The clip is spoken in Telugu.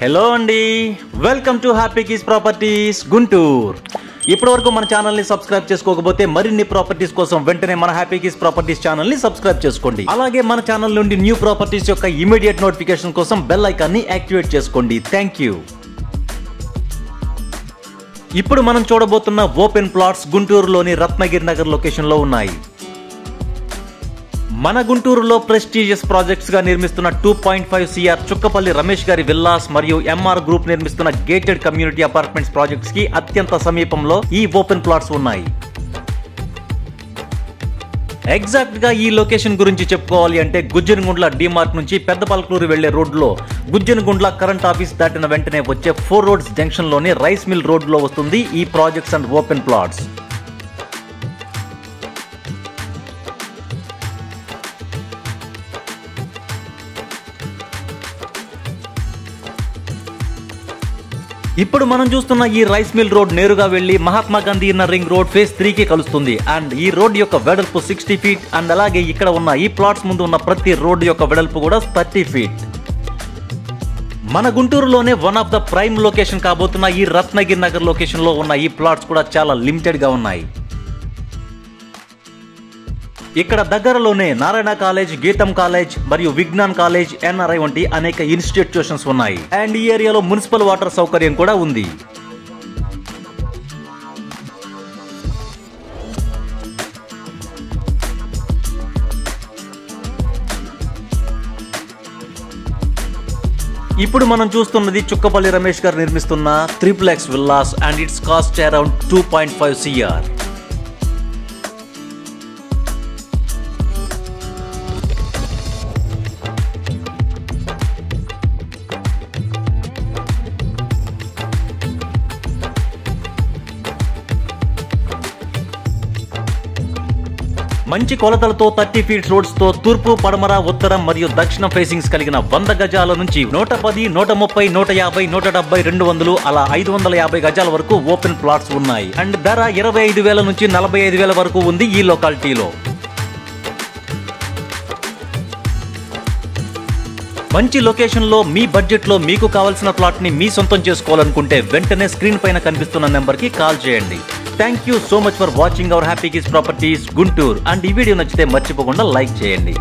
హలో అండి, welcome to happy keys properties Guntur. ఇప్పటివరకు మన ఛానల్ని సబ్స్క్రైబ్ చేసుకోకపోతే మరిన్ని ప్రాపర్టీస్ కోసం వెంటనే మన హ్యాపీ కీస్ ప్రాపర్టీస్ ఛానల్ని సబ్స్క్రైబ్ చేసుకోండి. అలాగే మన ఛానల్ నుండి న్యూ ప్రాపర్టీస్ యొక్క ఇమీడియట్ నోటిఫికేషన్ కోసం బెల్ ఐకాన్ని యాక్టివేట్ చేసుకోండి. Thank you. ఇప్పుడు మనం చూడబోతున్న ఓపెన్ ప్లాట్స్ గుంటూరులోని రత్నగిరి నగర్ లొకేషన్ లో ఉన్నాయి. మన గుంటూరులో ప్రెస్టీజియస్ ప్రాజెక్ట్స్ గా నిర్మిస్తున్న 2.5 CR చుక్కపల్లి రమేష్ గారి విల్లాస్ మరియు MR గ్రూప్ నిర్మిస్తున్న గేటెడ్ కమ్యూనిటీ అపార్ట్మెంట్స్ ప్రాజెక్ట్స్ కి అత్యంత సమీపంలో ఈ ఓపెన్ ప్లాట్స్ ఉన్నాయి. ఎగ్జాక్ట్ గా ఈ లొకేషన్ గురించి చెప్పుకోవాలి అంటే గుజ్జనగుండ్ల డిమార్ట్ నుంచి పెద్దపల్కూరు వెళ్లే రోడ్ లో గుజ్జనగుండ్ల కరెంట్ ఆఫీస్ దాటిన వెంటనే వచ్చే 4 రోడ్స్ జంక్షన్ లోని రైస్ మిల్ రోడ్ లో వస్తుంది ఈ ప్రాజెక్ట్స్ అండ్ ఓపెన్ ప్లాట్స్. ఇప్పుడు మనం చూస్తున్న ఈ రైస్ మిల్ రోడ్ నేరుగా వెళ్లి Mahatma Gandhi inner ring road phase 3 కి కలుస్తుంది. అండ్ ఈ రోడ్ యొక్క వెడల్పు 60 ఫీట్ అండ్ అలాగే ఇక్కడ ఉన్న ఈ ప్లాట్స్ ముందు ఉన్న ప్రతి రోడ్ యొక్క వెడల్పు కూడా 30 ఫీట్. మన గుంటూరులోనే one of the prime location కాబోతున్న ఈ రత్నగిరి నగర్ లొకేషన్ లో ఉన్న ఈ ప్లాట్స్ కూడా చాలా లిమిటెడ్ గా ఉన్నాయి. ఇక్కడ దగ్గరలోనే నారాయణ కాలేజ్, గీతం కాలేజ్ మరియు విజ్ఞాన్ కాలేజ్, NRI వంటి అనేక ఇన్స్టిట్యూషన్స్ ఉన్నాయి. అండ్ ఈ ఏరియాలో మున్సిపల్ వాటర్ సౌకర్యం కూడా ఉంది. ఇప్పుడు మనం చూస్తున్నది చుక్కపల్లి రమేష్ గారు నిర్మిస్తున్న triplex villas and it's cost around 2.5 CR. మంచి కొలతలతో 30 ఫీట్ రోడ్స్ తో తూర్పు, పడమర, ఉత్తరం మరియు దక్షిణ ఫేసింగ్స్ కలిగిన 100 గజాల నుంచి 110, 130, 150, 170, 200 అలా 550 గజాల వరకు ఓపెన్ ప్లాట్స్ ఉన్నాయి. అండ్ ధర 25,000 నుంచి 45,000 వరకు ఉంది ఈ లొకాలిటీలో. మంచి లొకేషన్ లో మీ బడ్జెట్ లో మీకు కావాల్సిన ప్లాట్ ని మీ సొంతం చేసుకోవాలనుకుంటే వెంటనే స్క్రీన్ పైన కనిపిస్తున్న నెంబర్ కి కాల్ చేయండి. Thank you so much for watching our happy keys properties Guntur. And ఈ వీడియో నచ్చితే మర్చిపోకుండా లైక్ చేయండి.